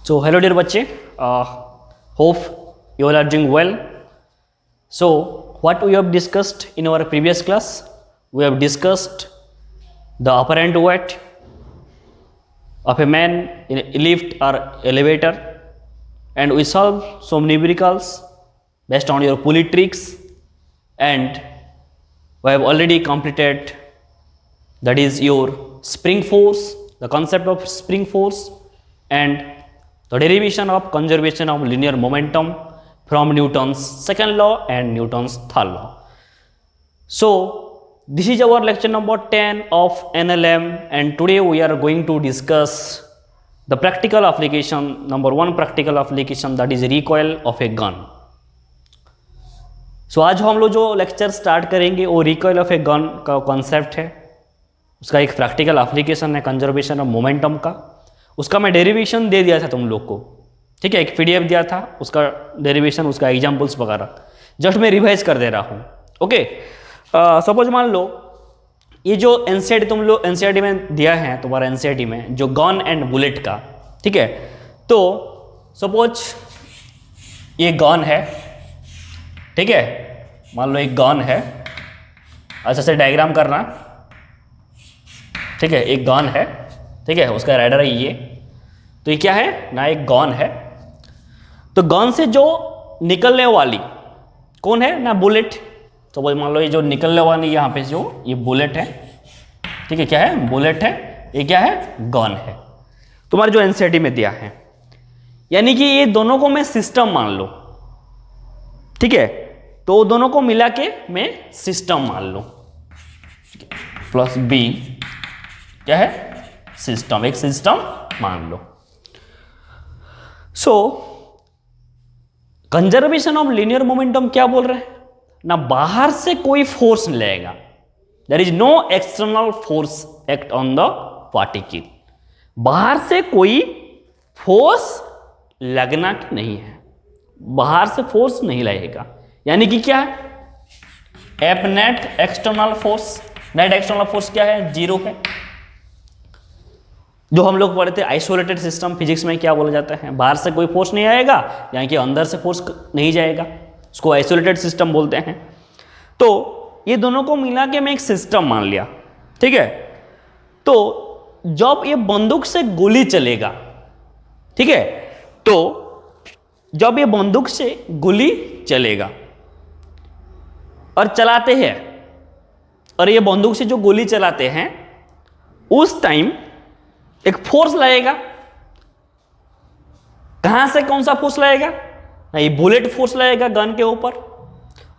So hello dear बच्चे, hope you all are doing well. So what we have discussed in our previous class, we have discussed the apparent weight of a man in a lift or elevator, and we solved some numericals based on your pulley tricks, and we have already completed, that is your spring force, the concept of spring force, and the derivation of conservation of linear momentum from Newton's second law and Newton's third law. So this is our lecture number 10 of NLM, and today we are going to discuss the practical application, number one practical application, that is recoil of a gun. So आज हम लोग जो lecture start करेंगे वो recoil of a gun का concept है, उसका एक प्रैक्टिकल एप्लीकेशन है कंजर्वेशन ऑफ मोमेंटम का। उसका मैं डेरिवेशन दे दिया था तुम लोग को, ठीक है, एक पीडीएफ दिया था, उसका डेरिवेशन, उसका एग्जाम्पल्स वगैरह जस्ट मैं रिवाइज कर दे रहा हूँ। ओके, सपोज मान लो ये जो एनसीईआरटी तुम लोग एनसीईआरटी में दिया है, तुम्हारा एनसीईआरटी में जो गन एंड बुलेट का, ठीक है, तो सपोज ये गन है, ठीक है, मान लो एक गन है, अच्छा से डायग्राम करना, ठीक है, एक गन है, ठीक है, उसका राइडर है ये, तो ये क्या है ना, एक गन है। तो गन से जो निकलने वाली कौन है ना, बुलेट। तो मान लो ये जो निकलने वाली यहाँ पे जो ये बुलेट है, ठीक है, क्या है, बुलेट है, ये क्या है, गन है, तुम्हारे जो एनसीईआरटी में दिया है। यानी कि ये दोनों को मैं सिस्टम मान लो, ठीक है, तो दोनों को मिला के मैं सिस्टम मान लो, प्लस बी क्या है, सिस्टम, एक सिस्टम मान लो। सो कंजर्वेशन ऑफ लीनियर मोमेंटम क्या बोल रहे हैं ना, बाहर से कोई फोर्स नहीं लगेगा, there is no external force act on the particle, बाहर से कोई फोर्स लगना नहीं है, बाहर से फोर्स नहीं लगेगा। यानी कि क्या है, F net external force, net external force क्या है, जीरो है। जो हम लोग पढ़े थे आइसोलेटेड सिस्टम फिजिक्स में क्या बोला जाता है, बाहर से कोई फोर्स नहीं आएगा, यानी कि अंदर से फोर्स नहीं जाएगा, उसको आइसोलेटेड सिस्टम बोलते हैं। तो ये दोनों को मिला के मैं एक सिस्टम मान लिया, ठीक है। तो जब ये बंदूक से गोली चलेगा, ठीक है, तो जब ये बंदूक से गोली चलेगा और चलाते हैं, और ये बंदूक से जो गोली चलाते हैं उस टाइम एक फोर्स लगेगा। कहां से कौन सा फोर्स लगेगा ना, ये बुलेट फोर्स लगेगा गन के ऊपर,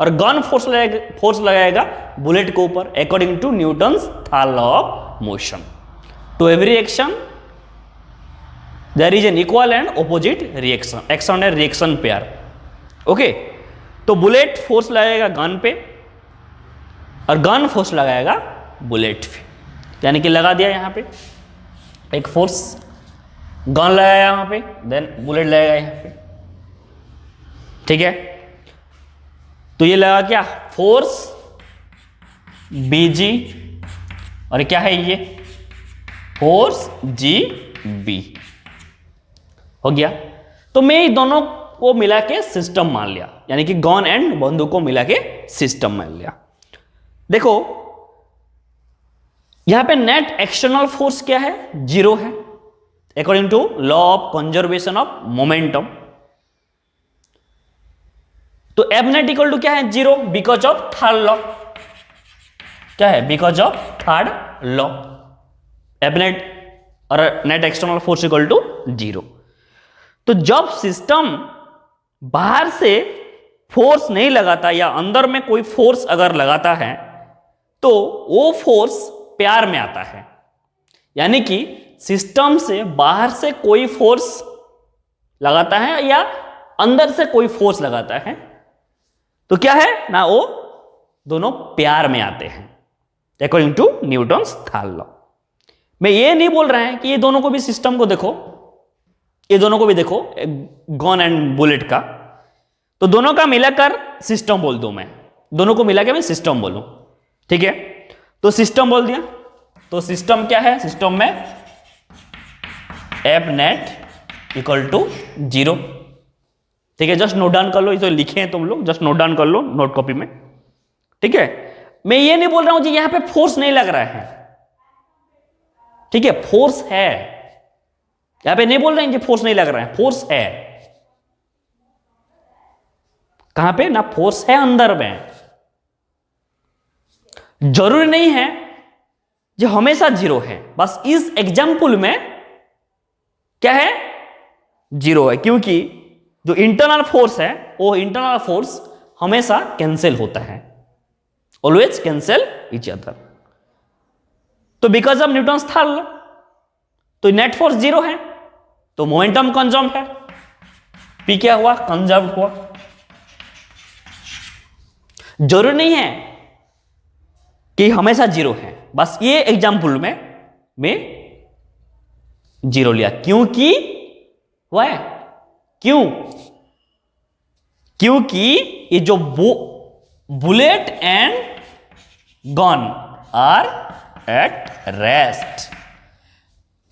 और गन फोर्स लगाएगा बुलेट के ऊपर, according to Newton's third law of motion. To every action there is an equal and opposite reaction, action and reaction pair. Okay, तो बुलेट फोर्स लगाएगा गन पे और गन फोर्स लगाएगा बुलेट पे, यानी कि लगा दिया यहां पे एक फोर्स, गन लगाया यहां पे, देन बुलेट लगाएगा यहां पे, ठीक है। तो ये लगा क्या, फोर्स बीजी, और क्या है ये, फोर्स जी बी, हो गया। तो मैं ये दोनों को मिला के सिस्टम मान लिया, यानी कि गन एंड बंदूक को मिला के सिस्टम मान लिया। देखो यहां पे नेट एक्सटर्नल फोर्स क्या है, जीरो है, according to law of conservation of momentum. तो एफ नेट इक्वल टू क्या है, zero, because of third law, क्या है, because of third law, F net और net external force equal to zero. तो जब सिस्टम बाहर से फोर्स नहीं लगाता या अंदर में कोई फोर्स अगर लगाता है तो वो फोर्स प्यार में आता है, यानी कि सिस्टम से बाहर से कोई फोर्स लगाता है या अंदर से कोई फोर्स लगाता है, तो क्या है ना, वो दोनों प्यार में आते हैं, according to Newton's third law. मैं ये नहीं बोल रहा है कि ये दोनों को भी सिस्टम को देखो, ये दोनों को भी देखो, गन एंड बुलेट का, तो दोनों का मिलाकर सिस्टम बोल दूं मैं, दोनों को मिला के मैं सिस्टम बोलूं, ठीक है। तो सिस्टम बोल दिया, तो सिस्टम क्या है, सिस्टम में एफ नेट इक्वल टू 0। ठीक है, जस्ट नोट डाउन कर लो, इसे लिखे हैं तुम लोग, जस्ट नोट डाउन कर लो नोट कॉपी में। ठीक है, मैं ये नहीं बोल रहा हूं जी यहां पे फोर्स नहीं लग रहा है, ठीक है, फोर्स है, यहां पे नहीं बोल रहे हैं कि फोर्स नहीं लग रहा है, फोर्स है। कहां पे ना, फोर्स है अंदर में। जरूरी नहीं है जो हमेशा 0 है, बस इस एग्जाम्पल में क्या है, 0 है, क्योंकि जो इंटरनल फोर्स है वो इंटरनल फोर्स हमेशा कैंसिल होता है, ऑलवेज कैंसिल ईच अदर। तो because of Newton's third law, तो नेट फोर्स 0 है, तो मोमेंटम कंजर्व है, पी क्या हुआ, कंजर्व हुआ। जरूरी नहीं है कि हमेशा 0 है, बस ये एग्जाम्पल में मैं 0 लिया, क्योंकि वह क्योंकि ये जो bullet and gun are at rest,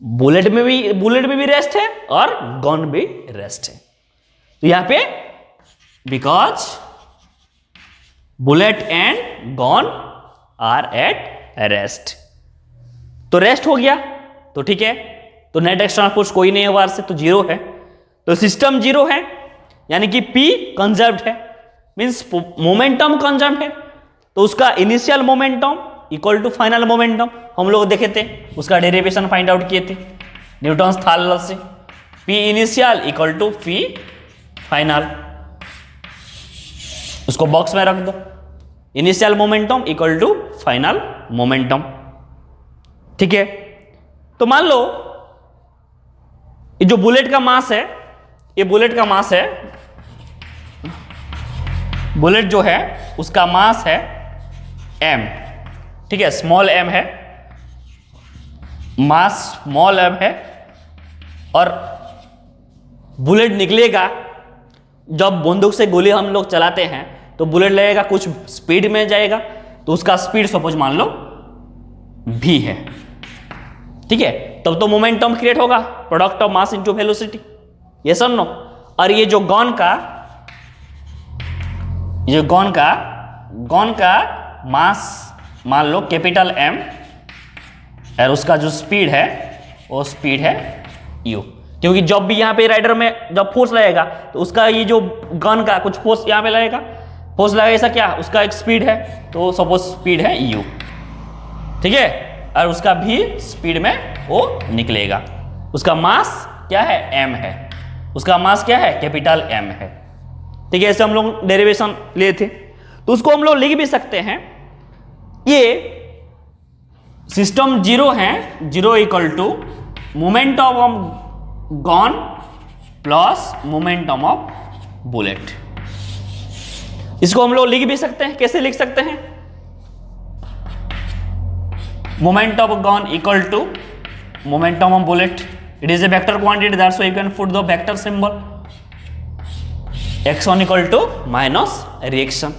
bullet में भी रेस्ट है और गन भी रेस्ट है। तो यहां पे because bullet and gun are at rest, तो रेस्ट हो गया, तो ठीक है, तो नेट एक्सटर्नल फोर्स कोई नहीं है वार से, तो 0 है, तो सिस्टम 0 है, यानी कि P कंजर्व्ड है, मींस मोमेंटम कंजर्व्ड है, तो उसका initial momentum equal to final momentum हम लोग देखे थे, उसका डेरिवेशन फाइंड आउट किए थे न्यूटन्स थर्ड लॉ से, P initial equal to P final, उसको बॉक्स में रख दो, initial momentum equal to final momentum. ठीक है, तो मान लो ये जो बुलेट का मास है, ये बुलेट का मास है, बुलेट जो है उसका मास है m, ठीक है, स्मॉल m है, मास स्मॉल m है, और बुलेट निकलेगा, जब बंदूक से गोली हम लोग चलाते हैं तो बुलेट लगेगा, कुछ स्पीड में जाएगा, तो उसका स्पीड सपोज मान लो v है, ठीक है, तब तो मोमेंटम क्रिएट होगा, product of mass into velocity, ये सब नो। और ये जो गन का मास मान लो कैपिटल M, और उसका जो स्पीड है वो स्पीड है u, क्योंकि जब भी यहाँ पे राइडर में जब फोर्स लगेगा तो उसका ये जो गन का कुछ फोर्स यहाँ पे लगेगा, फोर्स लगेगा, ऐसा क्या, उसका एक स्पीड है, तो सपोज स्पीड है u, ठीक है, और उसका भी स्पीड में वो निकलेगा, उसका मास क्या है, m है, उसका मास क्या है, कैपिटल M है, ठीक है, ऐसे हम लोग डेरिवेशन लिए थे, तो उसको हम लोग लिख भी सकते हैं, ये सिस्टम 0 है, 0 equal to momentum of gun plus momentum of bullet. इसको हम लोग लिख भी सकते हैं, कैसे लिख सकते हैं, momentum of gun equal to momentum of bullet, it is a vector quantity, that's why you can put the vector symbol x1 equal to minus reaction,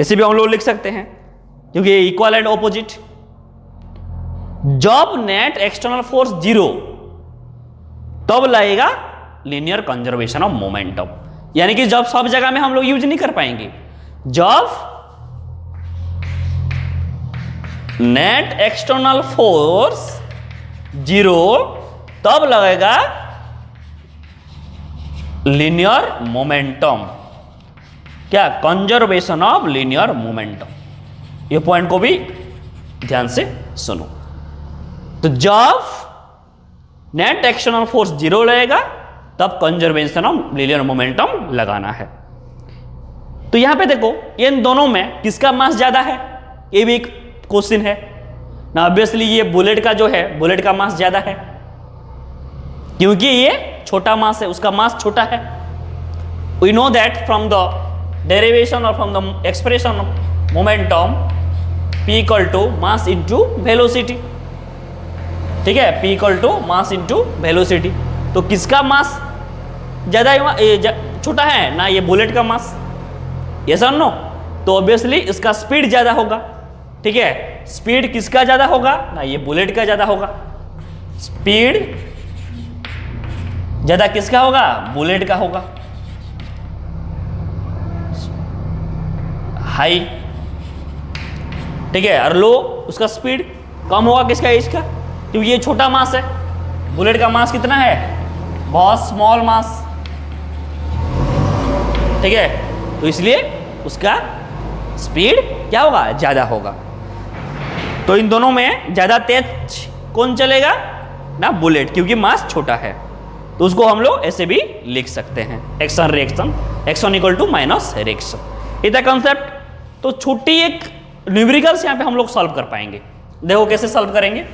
ऐसे भी हम लोग लिख सकते हैं, क्योंकि ये इक्वल एंड ऑपोजिट। जब नेट एक्सटर्नल फोर्स 0 तब लगेगा लीनियर कंजर्वेशन ऑफ मोमेंटम, यानी कि जब सब जगह में हम लोग यूज नहीं कर पाएंगे, जब नेट एक्सटर्नल फोर्स 0 तब लगेगा लीनियर मोमेंटम, क्या, कंजर्वेशन ऑफ लीनियर मोमेंटम, ये पॉइंट को भी ध्यान से सुनो। तो जब नेट एक्सटर्नल फोर्स 0 लगेगा तब कंजर्वेशन ऑफ लीनियर मोमेंटम लगाना है। तो यहां पे देखो इन दोनों में किसका मास ज्यादा है, ये भी एक क्वेश्चन है ना। ऑब्वियसली ये बुलेट का जो है, बुलेट का मास ज्यादा है, क्योंकि ये छोटा मास है, उसका मास छोटा है। We know that from the derivation और from the expression of momentum, P equal to mass into velocity, ठीक है, P equal to mass into velocity. तो किसका मास ज्यादा छोटा है ना, ये बुलेट का मास, ये सर नो, तो ऑब्वियसली इसका स्पीड ज्यादा होगा, ठीक है, स्पीड किसका ज्यादा होगा ना, ये बुलेट का ज्यादा होगा, स्पीड ज्यादा किसका होगा? बुलेट का होगा। हाई, ठीक है। और लो, उसका स्पीड कम होगा किसका? एज का, क्योंकि ये छोटा मास है। बुलेट का मास कितना है? बहुत स्मॉल मास, ठीक है। तो इसलिए उसका स्पीड क्या होगा? ज्यादा होगा। तो इन दोनों में ज्यादा तेज कौन चलेगा? ना बुलेट, क्योंकि मास छोटा है। तो उसको हम लोग ऐसे भी लिख सकते हैं, action reaction, action equal to minus reaction. इतना कंसेप्ट। तो छोटी एक न्यूमेरिकल्स यहां पे हम लोग सॉल्व कर पाएंगे। देखो कैसे सॉल्व करेंगे,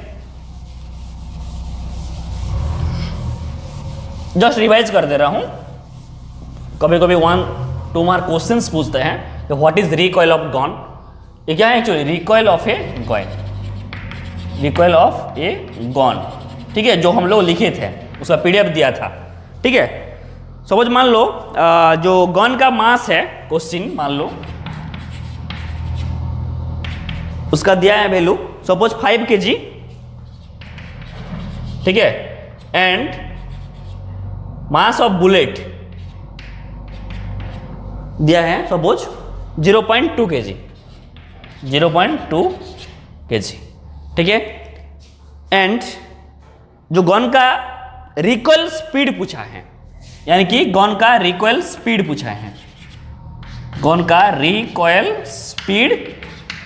जस्ट रिवाइज कर दे रहा हूं। कभी कभी 1-2 मार्क क्वेश्चंस पूछते हैं कि what is recoil of gun. ये क्या है actually? Recoil of A coil, recoil of a gun, ठीक है, जो हम लोग लिखे थे, उसका पीडीएफ दिया था, ठीक है। सपोज मान लो जो गन का मास है, क्वेश्चन मान लो उसका दिया है वैल्यू, सपोज 5 kg, ठीक है, एंड मास ऑफ बुलेट दिया है सपोज 0.2 kg, 0.2 kg, ठीक है। एंड जो गन का रिकॉइल स्पीड पूछा है, यानी कि गन का रिकॉइल स्पीड पूछा है, गन का रिकॉइल स्पीड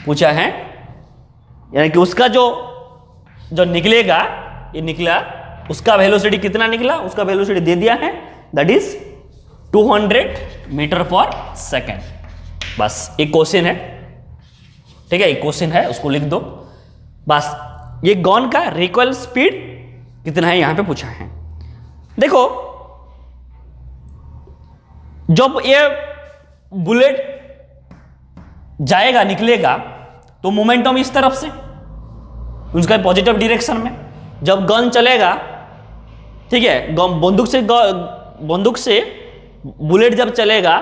पूछा है, यानी कि उसका जो निकलेगा, ये निकला, उसका वेलोसिटी कितना निकला, उसका वेलोसिटी दे दिया है, दैट इज 200 मीटर पर सेकेंड। बस एक क्वेश्चन है, ठीक है, एक क्वेश्चन है, उसको लिख दो बस। ये गन का रिकॉइल स्पीड कितना है यहां पे पूछा है। देखो जब ये बुलेट जाएगा, निकलेगा, तो मोमेंटम इस तरफ से, उसका पॉजिटिव डायरेक्शन में। जब गन चलेगा, ठीक है, बंदूक से बुलेट जब चलेगा,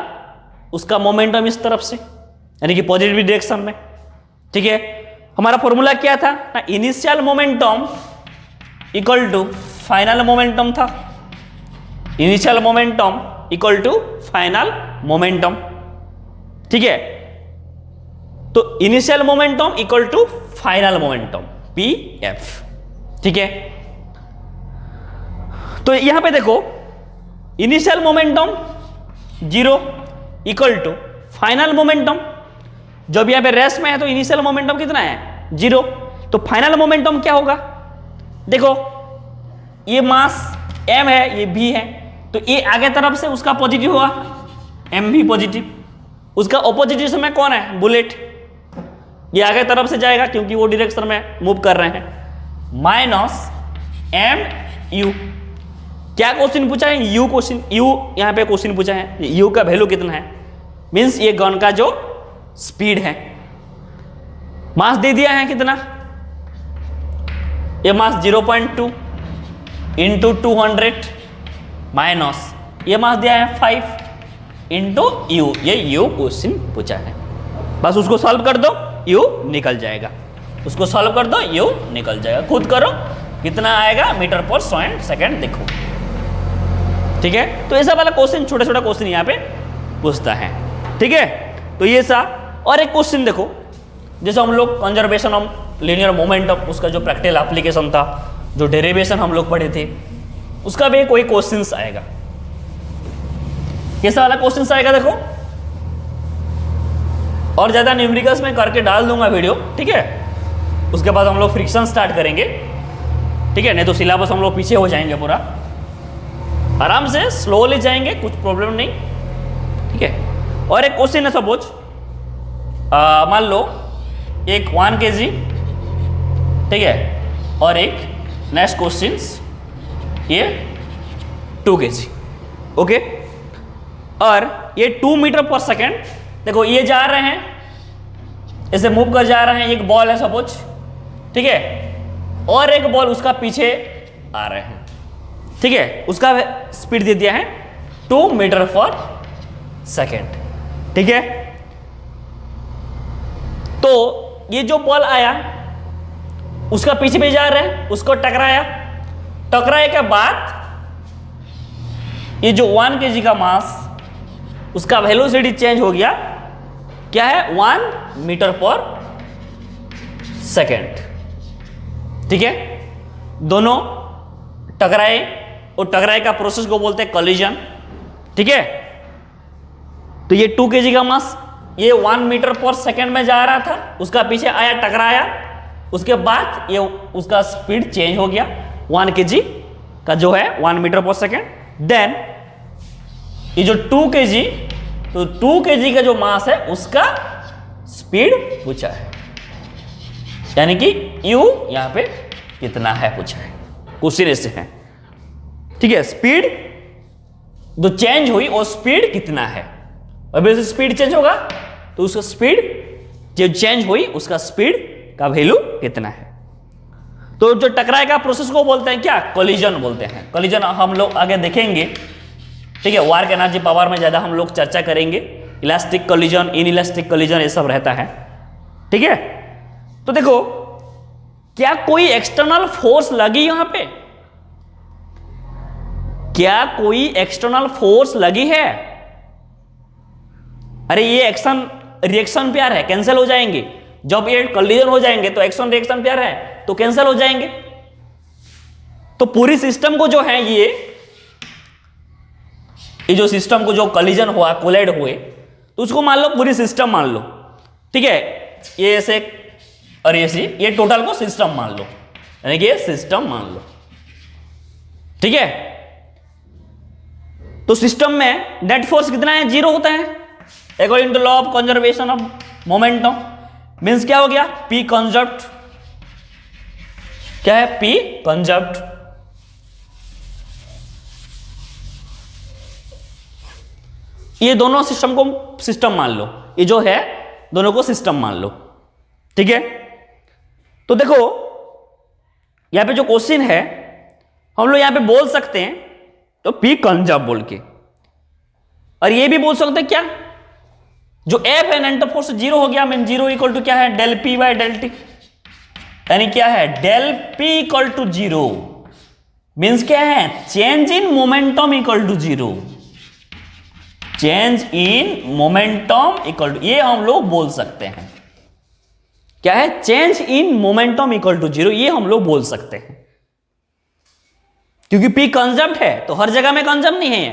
उसका मोमेंटम इस तरफ से, यानी कि पॉजिटिव डायरेक्शन में, ठीक है। हमारा फॉर्मूला क्या था ना? Initial momentum equal to final momentum था। Initial momentum equal to final momentum, ठीक है। तो initial momentum equal to final momentum, PF, ठीक है। तो यहां पे देखो initial momentum 0 equal to final momentum. जब यहां पे रेस्ट में है तो इनिशियल मोमेंटम कितना है? 0। तो फाइनल मोमेंटम क्या होगा? देखो ये मास m है, ये v है, तो ये आगे तरफ से उसका पॉजिटिव हुआ, mv पॉजिटिव। उसका ऑपोजिट में कौन है? बुलेट। ये आगे तरफ से जाएगा क्योंकि वो डायरेक्शन में मूव कर रहे हैं। Minus mu। क्या क्वेश्चन पूछा है? u क्वेश्चन, u यहां पे क्वेश्चन पूछा है, u का वैल्यू कितना है, मींस ये गन का जो स्पीड है। मास दे दिया है कितना? ये मास 0.2 इंटू 200 माइनस ये मास दिया है 5 इंटू यू। ये यू क्वेश्चन पूछा है, बस उसको सॉल्व कर दो, यू निकल जाएगा। उसको सॉल्व कर दो, यू निकल जाएगा। खुद करो, कितना आएगा मीटर पर सेकंड, देखो, ठीक है। तो ऐसा वाला क्वेश्चन, छोटा छोटा क्वेश्चन यहाँ पे पूछता है, ठीक है। तो ये सा। और एक क्वेश्चन देखो, जैसे हम लोग कंजर्वेशन ऑफ लीनियर मोमेंटम, उसका जो प्रैक्टिकल एप्लीकेशन था, जो डेरिवेशन हम लोग पढ़े थे, उसका भी कोई क्वेश्चन आएगा। कैसा वाला क्वेश्चन आएगा देखो, और ज्यादा न्यूमेरिकल्स में करके डाल दूंगा वीडियो, ठीक है। उसके बाद हम लोग फ्रिक्शन स्टार्ट करेंगे, ठीक है, नहीं तो सिलेबस हम लोग पीछे हो जाएंगे पूरा। आराम से स्लोली जाएंगे, कुछ प्रॉब्लम नहीं, ठीक है। और एक क्वेश्चन है, सपोज मान लो एक 1 kg, ठीक है, और एक नेक्स्ट क्वेश्चन ये 2 kg, ओके। और ये 2 मीटर पर सेकेंड, देखो ये जा रहे हैं, ऐसे मूव कर जा रहे हैं, एक बॉल है सपोज, ठीक है, और एक बॉल उसका पीछे आ रहे हैं, ठीक है। उसका स्पीड दे दिया है 2 मीटर पर सेकेंड, ठीक है। तो ये जो बॉल आया उसका पीछे भी जा रहे हैं, उसको टकराया, टकराए के बाद ये जो 1 kg का मास, उसका वेलोसिटी चेंज हो गया, क्या है 1 मीटर पर सेकेंड। ठीक है, दोनों टकराए और टकराए का प्रोसेस को बोलते हैं कोलिजन। ठीक है, तो ये 2 kg का मास ये 1 मीटर पर सेकेंड में जा रहा था, उसका पीछे आया टकराया, उसके बाद ये उसका स्पीड चेंज हो गया 1 kg का जो है 1 मीटर पर सेकेंड। देन ये जो 2 kg, तो 2 kg का जो मास है उसका स्पीड पूछा है, यानी कि u यहां पे कितना है पूछा है, क्वेश्चन ऐसे है। ठीक है, स्पीड जो चेंज हुई वो स्पीड कितना है, अभी से स्पीड चेंज होगा तो उसका स्पीड जो चेंज हुई उसका स्पीड का वैल्यू कितना है। तो जो टकराए का प्रोसेस को बोलते हैं क्या, कोलिजन बोलते हैं। कोलिजन हम लोग आगे देखेंगे। ठीक है, वार्क एनर्जी पावर में ज्यादा हम लोग चर्चा करेंगे, इलास्टिक कोलिजन, इनइलास्टिक कोलिजन ये सब रहता है। ठीक है, तो देखो क्या कोई एक्सटर्नल फोर्स लगी यहां पे, क्या कोई एक्सटर्नल फोर्स लगी है? अरे ये एक्शन रिएक्शन पेयर है, कैंसिल हो जाएंगे। जब ये कोलिजन हो जाएंगे तो एक्शन रिएक्शन पेयर है तो कैंसिल हो जाएंगे। तो पूरी सिस्टम को जो है ये जो सिस्टम को जो कोलिजन हुआ, कोलाइड हुए, तो उसको मान लो पूरी सिस्टम मान लो। ठीक है, ये ऐसे और ये टोटल को सिस्टम मान लो, यानी कि ये सिस्टम मान लो। ठीक है, तो सिस्टम में नेट फोर्स कितना है, 0 होता है according to law of conservation of momentum. Means क्या हो गया, P कंजर्व्ड। क्या है, P कंजर्व्ड। ये दोनों सिस्टम को सिस्टम मान लो, ये जो है दोनों को सिस्टम मान लो। ठीक है, तो देखो यहां पे जो क्वेश्चन है हम लोग यहां पे बोल सकते हैं तो P कंजर्व बोल के, और ये भी बोल सकते हैं क्या, जो F है नेट फोर्स 0 हो गया, मीन 0 इक्वल टू क्या है, del P by del T, यानी क्या है del P equal to 0, means क्या है, change in momentum equal to 0, change in momentum equal to, ये हम लोग बोल सकते हैं। क्या है, change in momentum equal to 0, ये हम लोग बोल सकते हैं। क्योंकि P कंजर्व्ड है तो हर जगह में कंजर्व नहीं है,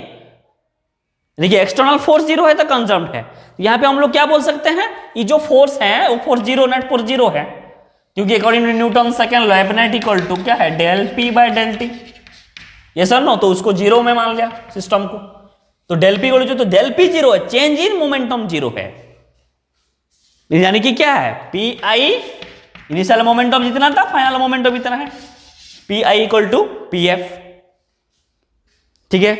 देखिए एक्सटर्नल फोर्स 0 है तो कंजर्व्ड है। यहां पे हम लोग क्या बोल सकते हैं, ये जो फोर्स है वो फोर्स 0, नेट फोर्स 0 है, क्योंकि according to Newton second law F net equal to क्या है, del P by del T. ये सर नो, तो उसको 0 में मान लिया सिस्टम को, तो डेल P इक्वल टू, तो डेल P 0 है, चेंज इन मोमेंटम 0 है, यानी कि क्या है, पी आई इनिशियल मोमेंटम जितना था फाइनल मोमेंटम इतना है, P I equal to P F. ठीक है,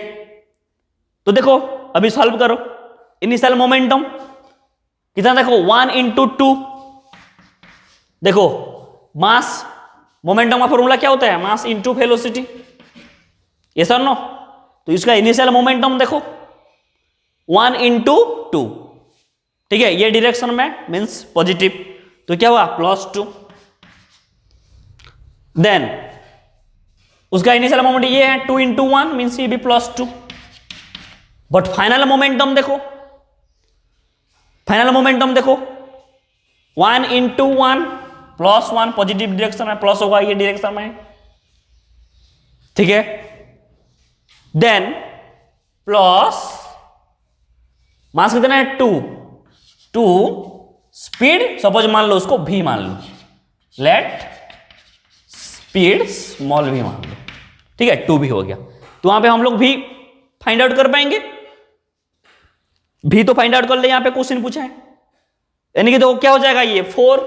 तो देखो अभी सॉल्व करो, इनिशियल मोमेंटम कितना, देखो 1 इंटू 2, देखो मास मोमेंटम का फॉर्मूला क्या होता है, मास इंटू वेलोसिटी, ये सर नो, तो इसका इनिशियल मोमेंटम देखो 1 इंटू 2। ठीक है, ये डायरेक्शन में मींस पॉजिटिव, तो क्या हुआ +2। देन उसका इनिशियल मोमेंट ये है 2 इंटू 1, मीन्स ये भी +2। बट फाइनल मोमेंटम देखो, फाइनल मोमेंटम देखो 1 इंटू 1 +1, पॉजिटिव डायरेक्शन में प्लस होगा, ये डायरेक्शन में। ठीक है, देन प्लस मास कितना है 2 स्पीड सपोज मान लो उसको v मान लो, लेट स्पीड स्मॉल v मान लो। ठीक है, 2v हो गया, तो वहां पे हम लोग v फाइंड आउट कर पाएंगे, v तो फाइंड आउट कर ले, यहां पे क्वेश्चन पूछा है, यानी कि देखो क्या हो जाएगा, ये 4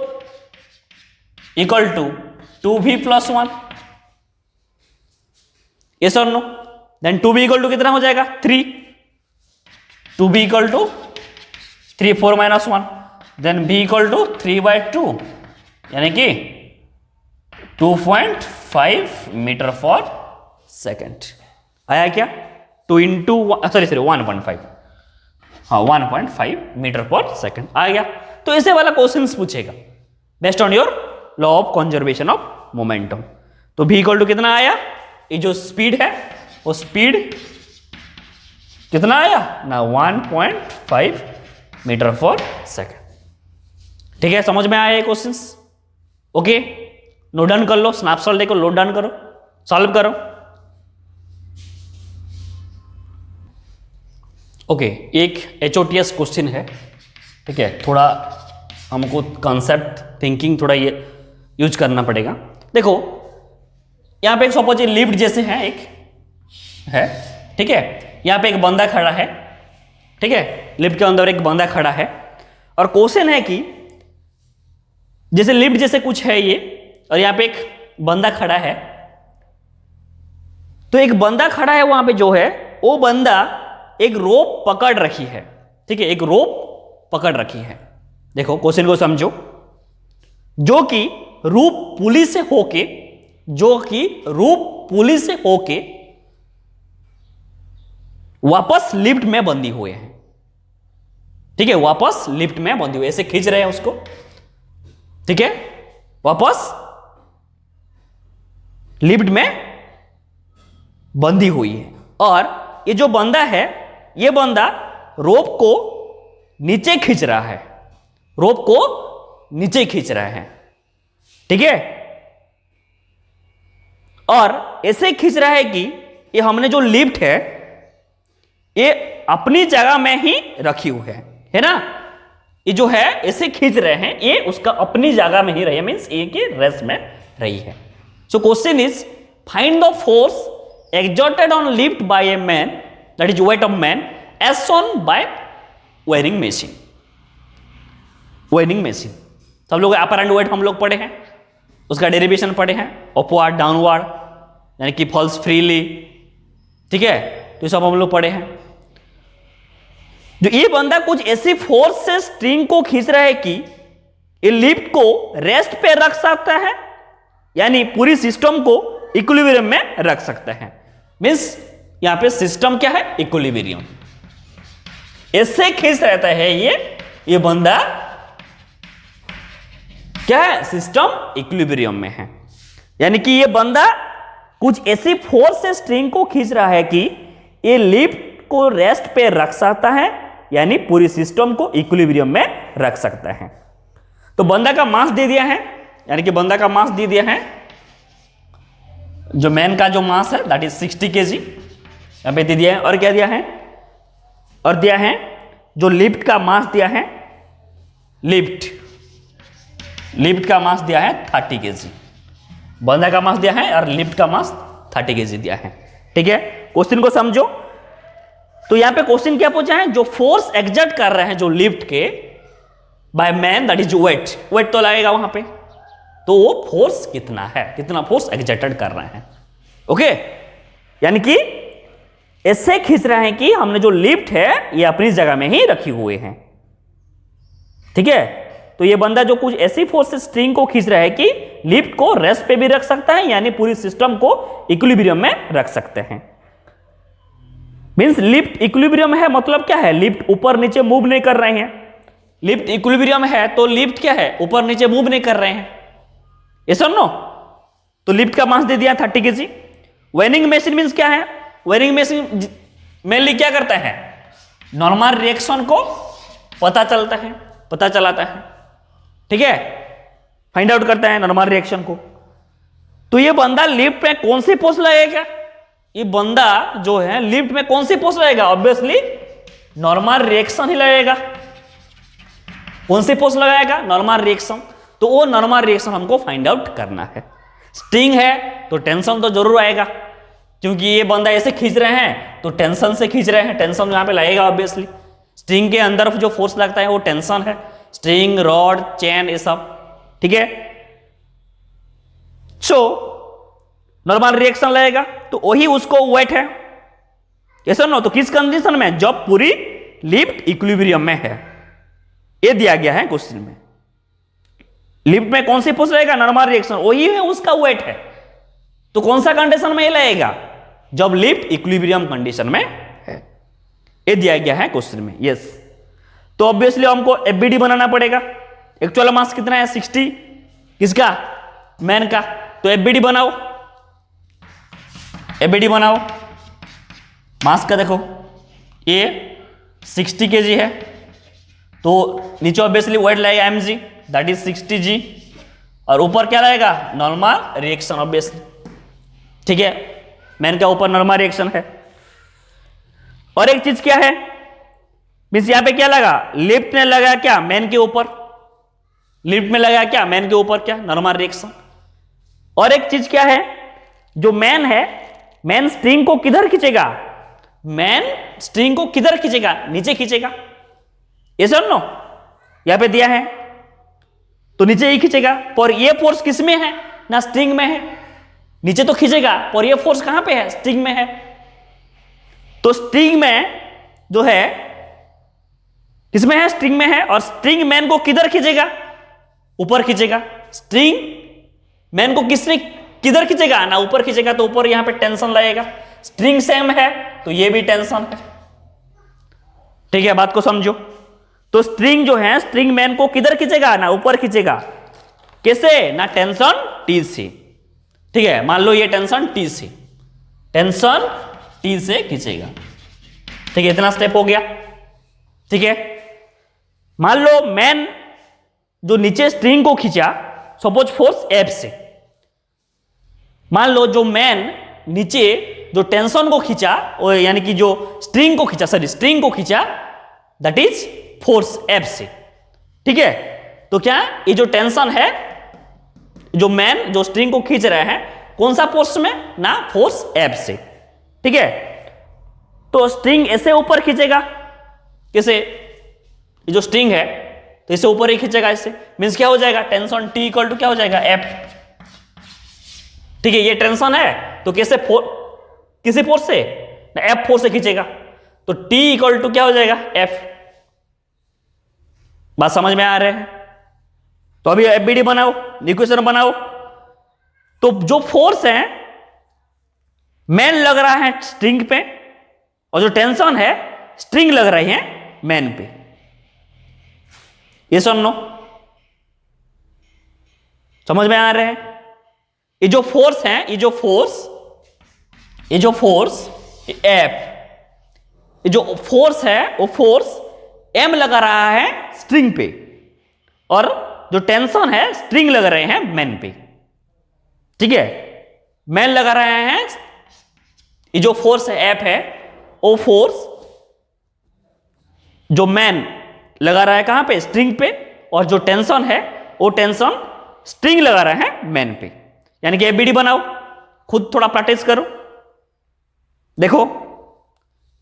इक्वल टू 2v + 1, यस और no. Then 2v equal to कितना हो जाएगा 3, 2v equal to 3 4 - 1, then v equal to 3/2, यानी कि 2.5 मीटर पर सेकेंड आया क्या, 2 इंटू सॉरी 1.5, हाँ 1.5 मीटर पर सेकेंड आ गया। तो ऐसे वाला क्वेश्चन पूछेगा based on your law of conservation of momentum. तो v इक्वल टू कितना आया, ये जो स्पीड है वो स्पीड कितना आया ना 1.5 मीटर पर सेकेंड। ठीक है, समझ में आया ये क्वेश्चंस? ओके, नोट डाउन कर लो, स्नैपशॉट देखो, नोट डाउन करो, सॉल्व करो। ओके, एक HOTS क्वेश्चन है। ठीक है, थोड़ा हमको कंसेप्ट थिंकिंग थोड़ा ये यूज करना पड़ेगा। देखो यहां पे एक सपोज लिफ्ट जैसे है, एक है, ठीक है, यहां पे एक बंदा खड़ा है, ठीक है, लिफ्ट के अंदर एक बंदा खड़ा है, और क्वेश्चन है कि जैसे लिफ्ट जैसे कुछ है ये, और यहां पे एक बंदा खड़ा है, तो एक बंदा खड़ा है वहां पे, जो है वो बंदा एक रोप पकड़ रखी है। ठीक है, एक रोप पकड़ रखी है। देखो क्वेश्चन को समझो, जो कि रूप पुली से होके, जो कि रूप पुली से होके वापस लिफ्ट में बंधी हुए हैं। ठीक है, वापस लिफ्ट में बंधी हुए, ऐसे खींच रहे हैं उसको। ठीक है, वापस लिफ्ट में बंधी हुई है, और ये जो बंदा है, ये बंदा रोप को नीचे खींच रहा है, रोप को नीचे खींच रहा है। ठीक है, और ऐसे खींच रहा है कि ये हमने जो लिफ्ट है ये अपनी जगह में ही रखी हुई है ना, ये जो है ऐसे खींच रहे हैं, ये उसका अपनी जगह में ही रही है, मींस ये की रेस्ट में रही है। So question is find the force exerted on lift by a man, that is weight of man, as shown by wiring machine. wiring machine सब लोग अपर एंड वेट हम लोग पढ़े हैं, उसका डेरिवेशन पढ़े हैं, अपवर्ड डाउनवर्ड यानी कि फॉल्स फ्रीली। ठीक है, तो सब हम लोग पढ़े हैं। जो ये बंदा कुछ ऐसी फोर्स से स्ट्रिंग को खींच रहा है कि ये लिफ्ट को रेस्ट पे रख सकता है, यानी पूरी सिस्टम को इक्विलिब्रियम में रख सकता है। मींस यहां पे सिस्टम क्या है, इक्विलिब्रियम। ऐसे खींच रहता है ये बंदा क्या है, सिस्टम इक्विलिब्रियम में है, यानी कि ये बंदा कुछ ऐसी फोर्स से स्ट्रिंग को खींच रहा है कि ये लिफ्ट को रेस्ट पे रख सकता है, यानी पूरी सिस्टम को इक्विलिब्रियम में रख सकता है। तो बंदा का मास दे दिया है, यानी कि बंदा का मास दे दिया है, जो मैन का जो मास है दैट इज 60 kg यहां पे दे दिया है, और क्या दिया है, और दिया है जो लिफ्ट का मास दिया है, लिफ्ट का मास दिया है 30 kg, बंदा का मास दिया है और लिफ्ट का मास 30 kg दिया है। ठीक है, क्वेश्चन को समझो। तो यहां पे क्वेश्चन क्या पूछा है, जो फोर्स एक्सर्ट कर रहे हैं जो लिफ्ट के by man, that is weight तो लगेगा वहां पे, तो वो फोर्स कितना है, कितना फोर्स एक्सर्टेड कर रहे हैं। ओके, यानी कि ऐसे खींच रहे हैं कि हमने जो लिफ्ट है ये अपनी जगह में ही रखी हुए हैं। ठीक है, तो ये बंदा जो कुछ ऐसी फोर्स से स्ट्रिंग को खींच रहा है कि लिफ्ट को रेस्ट पे भी रख सकता है, यानी पूरी सिस्टम को इक्विलिब्रियम में रख सकते हैं। मींस लिफ्ट इक्विलिब्रियम है, मतलब क्या है, लिफ्ट ऊपर नीचे मूव नहीं कर रहे हैं। लिफ्ट इक्विलिब्रियम है तो लिफ्ट क्या है, ऊपर नीचे मूव नहीं कर रहे हैं, ये सुनो। तो लिफ्ट का मास दे दिया 30 kg। वेनिंग मशीन मींस क्या है, वेनिंग मशीन मेनली क्या करता है, नॉर्मल रिएक्शन को पता चलाता है। ठीक है, फाइंड आउट करता है नॉर्मल रिएक्शन को। तो ये बंदा लिफ्ट में कौन सी फोर्स लगेगा, ये बंदा जो है लिफ्ट में कौन सी फोर्स लगेगा, ऑब्वियसली नॉर्मल रिएक्शन ही लगेगा। कौन सी फोर्स लगाएगा, नॉर्मल रिएक्शन। तो वो नॉर्मल रिएक्शन हमको फाइंड आउट करना है। स्ट्रिंग है तो टेंशन तो जरूर आएगा, क्योंकि ये बंदा ऐसे खींच रहे हैं तो टेंशन से खींच रहे हैं, टेंशन यहां पे लगेगा ऑब्वियसली। स्ट्रिंग के अंदर जो फोर्स लगता है वो टेंशन है, स्ट्रिंग, रॉड, चेन, ये सब। ठीक है, सो नॉर्मल रिएक्शन लगेगा तो वही उसको वेट है, ऐसा ना। तो किस कंडीशन में, जब पूरी लिफ्ट इक्विलिब्रियम में है, ये दिया गया है क्वेश्चन में। लिफ्ट में कौन सी फोर्स रहेगा, नॉर्मल रिएक्शन, वही है उसका वेट है। तो कौन सा कंडीशन में ये लगेगा, जब लिफ्ट इक्विलिब्रियम कंडीशन में है, ये दिया गया है क्वेश्चन में। यस, तो ऑब्वियसली हमको एफबीडी बनाना पड़ेगा। एक्चुअल मास कितना है, 60, किसका, मैन का। तो एफबीडी बनाओ, मास का देखो ये 60 kg है, तो नीचे ऑब्वियसली वेट लगेगा mg, दैट इज 60 g, और ऊपर क्या रहेगा, नॉर्मल रिएक्शन ऑब्वियसली। ठीक है, मैन का ऊपर नॉर्मल रिएक्शन है। और एक चीज क्या है, मीन्स यहां पे क्या लगा, लिफ्ट ने लगा क्या मैन के ऊपर, लिफ्ट में लगा क्या मैन के ऊपर, क्या नॉर्मल रिएक्शन। और एक चीज क्या है, जो मैन है, मैन स्ट्रिंग को किधर खींचेगा, मैन स्ट्रिंग को किधर खींचेगा, नीचे खींचेगा। ये सब नो यहां पे दिया है तो नीचे ही खींचेगा, पर ये फोर्स किस में है, ना स्ट्रिंग में है, नीचे तो खींचेगा, पर ये फोर्स कहां पे है, स्ट्रिंग में है। तो स्ट्रिंग में जो है किसमें है, स्ट्रिंग में है, और स्ट्रिंग मैन को किधर खींचेगा, ऊपर खींचेगा। स्ट्रिंग मैन को किसने किधर खींचेगा, ना ऊपर खींचेगा, तो ऊपर यहां पे टेंशन लगेगा। स्ट्रिंग सेम है तो ये भी टेंशन है। ठीक है, बात को समझो। तो स्ट्रिंग जो है, स्ट्रिंग मैन को किधर खींचेगा, ना ऊपर खींचेगा। कैसे, ना टेंशन टी से। ठीक है, मान लो ये टेंशन टी से, टेंशन टी से खींचेगा। ठीक है, इतना स्टेप हो गया। ठीक है, मान लो मैन जो नीचे स्ट्रिंग को खींचा, सपोज फोर्स एफ से, मान लो जो मैन नीचे जो टेंशन को खींचा, यानी कि जो स्ट्रिंग को खींचा, सॉरी स्ट्रिंग को खींचा, दैट इज फोर्स एफ से। ठीक है, तो क्या ये जो टेंशन है, जो मैन जो स्ट्रिंग को खींच रहे हैं, कौन सा फोर्स में, ना फोर्स एफ से। ठीक है, तो स्ट्रिंग ऐसे ऊपर खींचेगा, कैसे, ये जो स्ट्रिंग है तो इसे ऊपर ही खींचेगा, इससे मीन्स क्या हो जाएगा, टेंशन टी इक्वल टू क्या हो जाएगा, एफ। ठीक है, ये टेंशन है तो कैसे किसी फोर्स से, एफ फोर्स से खींचेगा, तो टी इक्वल टू क्या हो जाएगा, एफ। बात समझ में आ रहे हैं। तो अभी एफबीडी बनाओ, इक्वेशन बनाओ। तो जो फोर्स है मैन लग रहा है स्ट्रिंग पे, और जो टेंशन है स्ट्रिंग लग रही है मैन पे। ये सुनो, समझ में आ रहे हैं। ये जो फोर्स है, ये जो फोर्स एफ, ये जो फोर्स है वो फोर्स एम लगा रहा है स्ट्रिंग पे, और जो टेंशन है स्ट्रिंग लग रहे हैं मैन पे। ठीक है, मैन लगा रहे हैं, ये जो फोर्स है एफ है, वो फोर्स जो मैन लगा रहा है कहां पे, स्ट्रिंग पे, और जो टेंशन है वो टेंशन स्ट्रिंग लगा रहा है मैन पे। यानी कि एफबीडी बनाओ, खुद थोड़ा प्रैक्टिस करो। देखो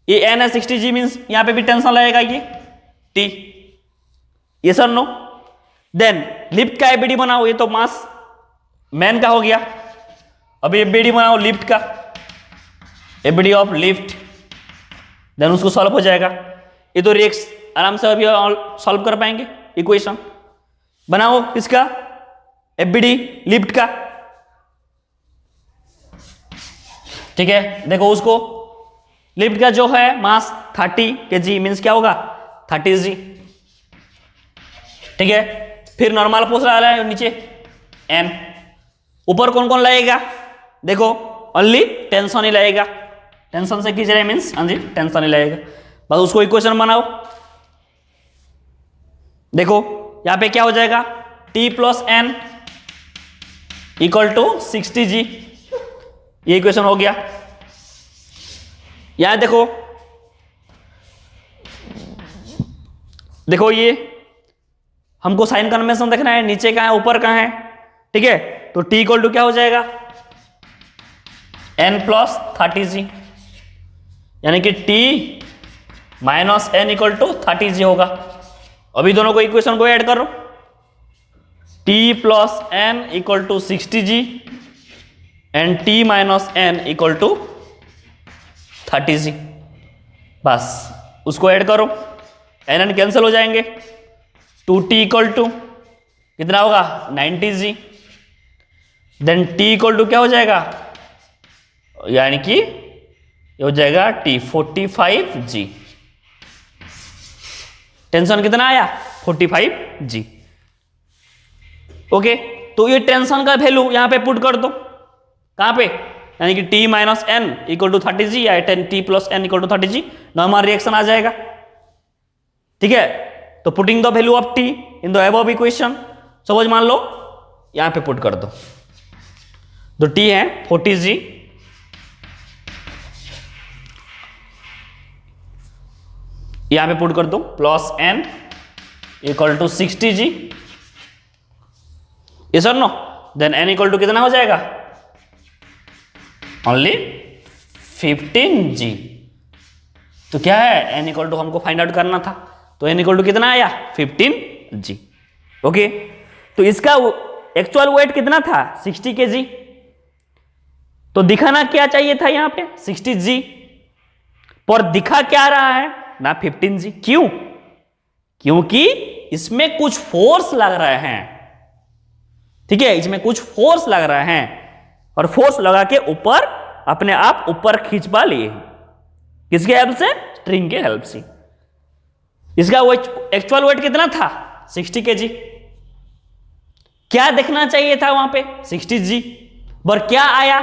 ये एन है 60 जी, मीन्स यहां पे भी टेंशन लगेगा, ये टी। ये सर नो। देन लिफ्ट का एफबीडी बनाओ, ये तो मास मैन का हो गया। अभी एफबीडी बनाओ लिफ्ट का, एफबीडी ऑफ लिफ्ट, देन उसको सॉल्व हो जाएगा। ये तो रिएक्स आराम से अभी सॉल्व कर पाएंगे। इक्वेशन बनाओ किसका, एफबीडी लिफ्ट का। ठीक है, देखो उसको लिफ्ट का जो है मास 30 kg, मीन्स क्या होगा 30 g। ठीक है, फिर नॉर्मल फोर्स आ रहा है नीचे एन, ऊपर कौन कौन लगेगा, देखो ओनली टेंशन ही लगेगा, टेंशन से खींच रहे मीन्स हाँ जी टेंशन ही लगेगा। बस उसको इक्वेशन बनाओ। देखो यहां पे क्या हो जाएगा, T plus N equal to 60 g, ये इक्वेशन हो गया। यहां देखो, देखो ये हमको साइन कन्वेंशन देखना है, नीचे कहां है ऊपर कहां है। ठीक है, तो T इक्वल टू क्या हो जाएगा, n प्लस 30 g, यानी कि T minus N equal to 30 g होगा। अभी दोनों को इक्वेशन को ऐड करो, T plus N equal to 60 g and T minus N equal to 30 g। बस उसको ऐड करो, एन एन कैंसिल हो जाएंगे। 2T इक्वल टू कितना होगा 90 g, then T equal to क्या हो जाएगा, यानी कि ये हो जाएगा T 45 g। टेंशन कितना आया 45 g। ओके, तो ये टेंशन का वैल्यू यहां पे पुट कर दो, कहां पे यानी कि t minus N equal to 30g या 10t plus N equal to 30g, normal reaction आ जाएगा। ठीक है, तो putting the value of t in the above equation, suppose मान लो यहां पे पुट कर दो, तो t है 40g यहां पे पुट कर दो plus n equal to 60g, ये sir no, then n equal to कितना हो जाएगा, ओनली 15g। तो क्या है, n इक्वल टू हमको फाइंड आउट करना था, तो n इक्वल टू कितना आया 15g। ओके, तो इसका एक्चुअल वेट कितना था 60 kg, तो दिखाना क्या चाहिए था यहां पे 60g, पर दिखा क्या रहा है ना 15g। क्यों, क्योंकि इसमें कुछ फोर्स लग रहे हैं। ठीक है, इसमें कुछ फोर्स लग रहे हैं और फोर्स लगा के ऊपर अपने आप ऊपर खींचवा लिए, किसके हेल्प से, स्ट्रिंग के हेल्प से। इसका एक्चुअल वेट कितना था 60 kg, क्या देखना चाहिए था वहां पे 60g, पर क्या आया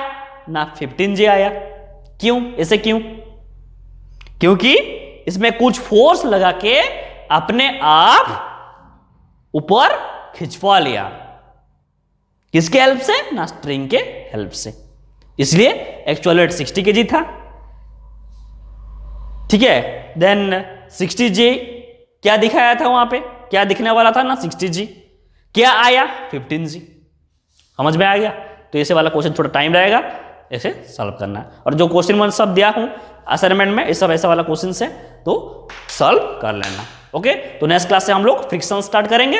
ना 15g आया। क्यों, ऐसे क्यों, क्योंकि इसमें कुछ फोर्स लगा के अपने आप ऊपर खिंचवा लिया, किसके हेल्प से ना स्ट्रिंग के हेल्प से, इसलिए एक्चुअल वेट 60 kg था। ठीक है, देन 60g क्या दिखाया था वहां पे, क्या दिखने वाला था ना 60g, क्या आया 15g। समझ में आ गया, तो ऐसे वाला क्वेश्चन थोड़ा टाइम रहेगा, ऐसे सॉल्व करना है। और जो क्वेश्चन मैं सब दिया हूं असाइनमेंट में, ये सब ऐसा वाला क्वेश्चन है, तो सॉल्व कर लेना। ओके, तो नेक्स्ट क्लास से हम लोग फ्रिक्शन स्टार्ट करेंगे।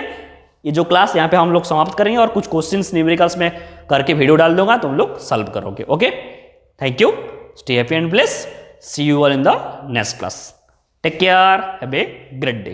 ये जो क्लास यहाँ पे हम लोग समाप्त करेंगे और कुछ क्वेश्चंस न्यूमेरिकल्स में करके वीडियो डाल दूंगा, तुम लोग सॉल्व करोगे। Okay, thank you, stay happy and bless, see you all in the next class, take care, have a great day.